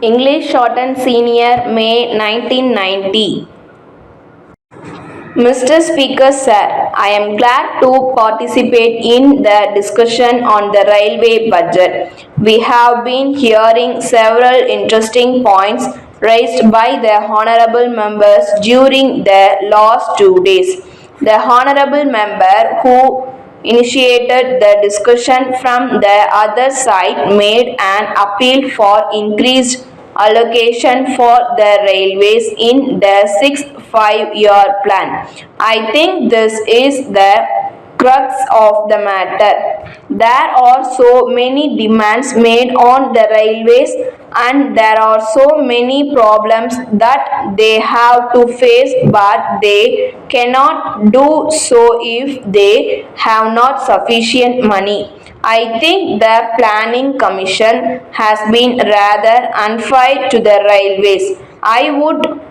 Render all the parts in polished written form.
English Shorthand Senior, May 1990. Mr. Speaker Sir, I am glad to participate in the discussion on the railway budget. We have been hearing several interesting points raised by the honorable members during the last 2 days. The honorable member who initiated the discussion from the other side made an appeal for increased allocation for the railways in the sixth five-year plan. I think this is the crux of the matter. There are so many demands made on the railways and there are so many problems that they have to face, but they cannot do so if they have not sufficient money. I think the Planning Commission has been rather unfair to the railways. I would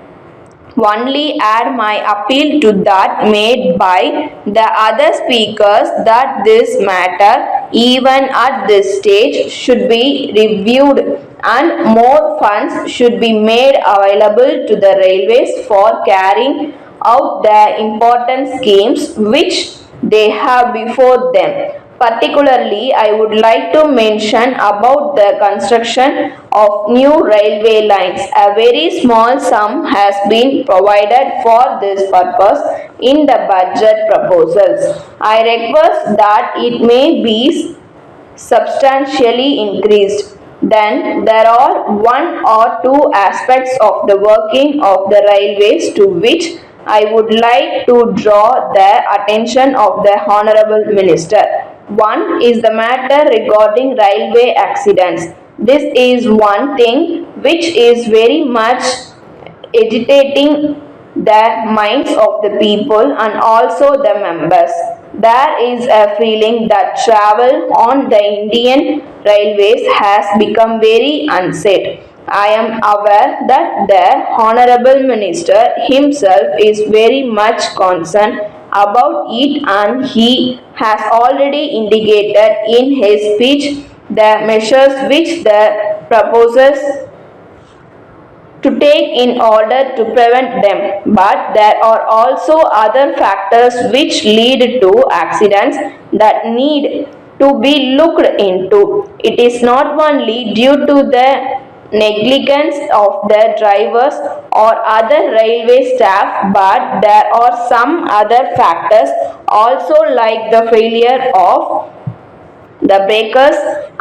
only add my appeal to that made by the other speakers that this matter, even at this stage, should be reviewed and more funds should be made available to the railways for carrying out the important schemes which they have before them. Particularly, I would like to mention about the construction of new railway lines. A very small sum has been provided for this purpose in the budget proposals. I request that it may be substantially increased. Then there are one or two aspects of the working of the railways to which I would like to draw the attention of the Honorable Minister. One is the matter regarding railway accidents. This is one thing which is very much agitating the minds of the people and also the members. There is a feeling that travel on the Indian railways has become very unsafe. I am aware that the Honorable Minister himself is very much concerned about it and he has already indicated in his speech the measures which the proposes to take in order to prevent them. But there are also other factors which lead to accidents that need to be looked into. It is not only due to the negligence of the drivers or other railway staff, but there are some other factors also like the failure of the breakers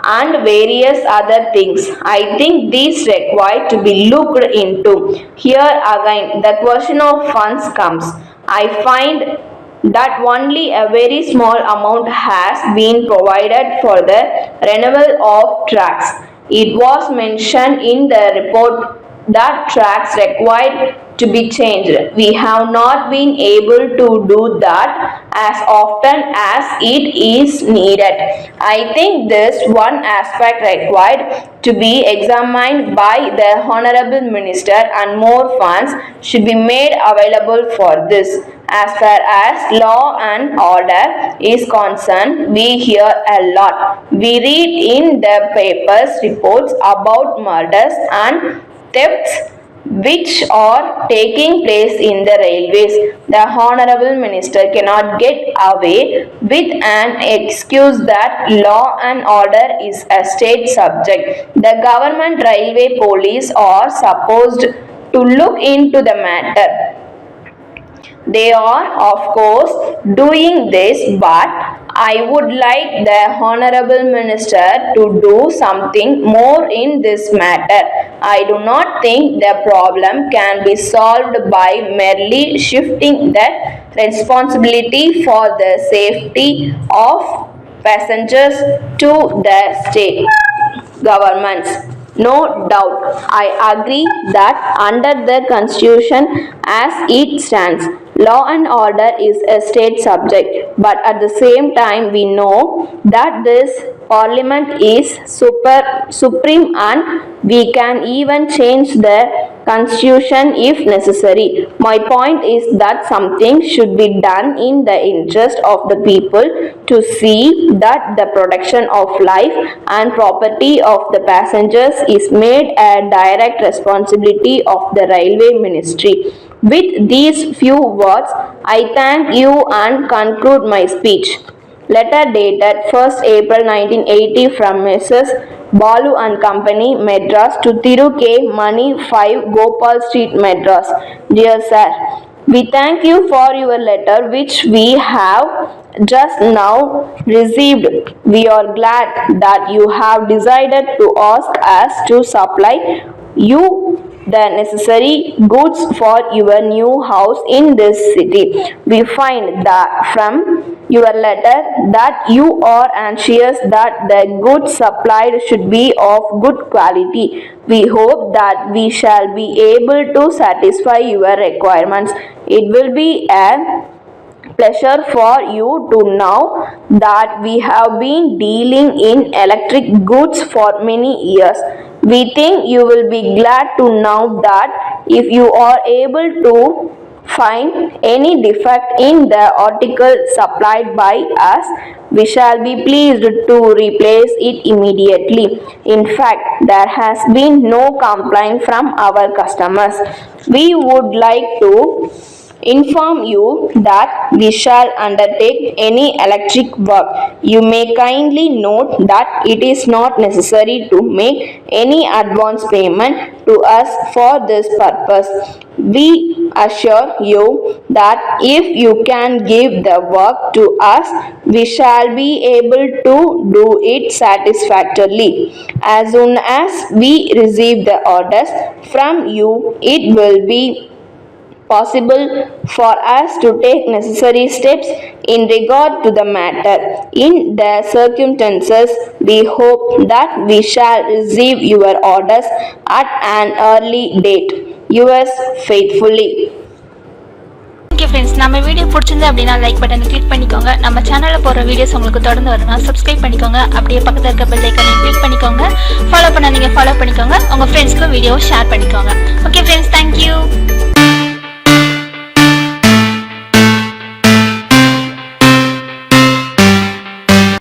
and various other things. I think these require to be looked into. Here again the question of funds comes. I find that only a very small amount has been provided for the renewal of tracks. It was mentioned in the report that tracks required to be changed. We have not been able to do that as often as it is needed. I think this one aspect required to be examined by the Honorable Minister and more funds should be made available for this. As far as law and order is concerned, we hear a lot. We read in the papers reports about murders and thefts which are taking place in the railways. The Honorable Minister cannot get away with an excuse that law and order is a state subject. The government railway police are supposed to look into the matter. They are, of course, doing this, but I would like the Honorable Minister to do something more in this matter. I do not think the problem can be solved by merely shifting the responsibility for the safety of passengers to the state governments. No doubt, I agree that under the Constitution as it stands, law and order is a state subject, but at the same time we know that this Parliament is supreme and we can even change the constitution if necessary. My point is that something should be done in the interest of the people to see that the protection of life and property of the passengers is made a direct responsibility of the Railway Ministry. With these few words, I thank you and conclude my speech. Letter dated 1st April 1980 from Mrs. Balu and Company, Madras to Thiru K. Mani 5 Gopal Street, Madras. Dear Sir, we thank you for your letter which we have just now received. We are glad that you have decided to ask us to supply you the necessary goods for your new house in this city. We find that from your letter that you are anxious that the goods supplied should be of good quality. We hope that we shall be able to satisfy your requirements. It will be a pleasure for you to know that we have been dealing in electric goods for many years. We think you will be glad to know that if you are able to find any defect in the article supplied by us, we shall be pleased to replace it immediately. In fact, there has been no complaint from our customers. We would like to inform you that we shall undertake any electric work. You may kindly note that it is not necessary to make any advance payment to us for this purpose. We assure you that if you can give the work to us, we shall be able to do it satisfactorily. As soon as we receive the orders from you, it will be possible for us to take necessary steps in regard to the matter. In the circumstances, we hope that we shall receive your orders at an early date. Yours faithfully. Okay friends, நம்ம video பிடிச்சிருந்து அப்படின்னா like பட்டனை click பண்ணிக்கோங்க. நம்ம சேனலில் போகிற videos உங்களுக்கு தொடர்ந்து வரணும்னா சப்ஸ்கிரைப் பண்ணிக்கோங்க. அப்படியே பக்கத்தில் இருக்க பெல் ஐக்கானை கிளிக் பண்ணிக்கோங்க. ஃபாலோ பண்ண நீங்கள் ஃபாலோ பண்ணிக்கோங்க. உங்கள் ஃப்ரெண்ட்ஸ்க்கு வீடியோவை ஷேர் பண்ணிக்கோங்க. Okay friends, thank you.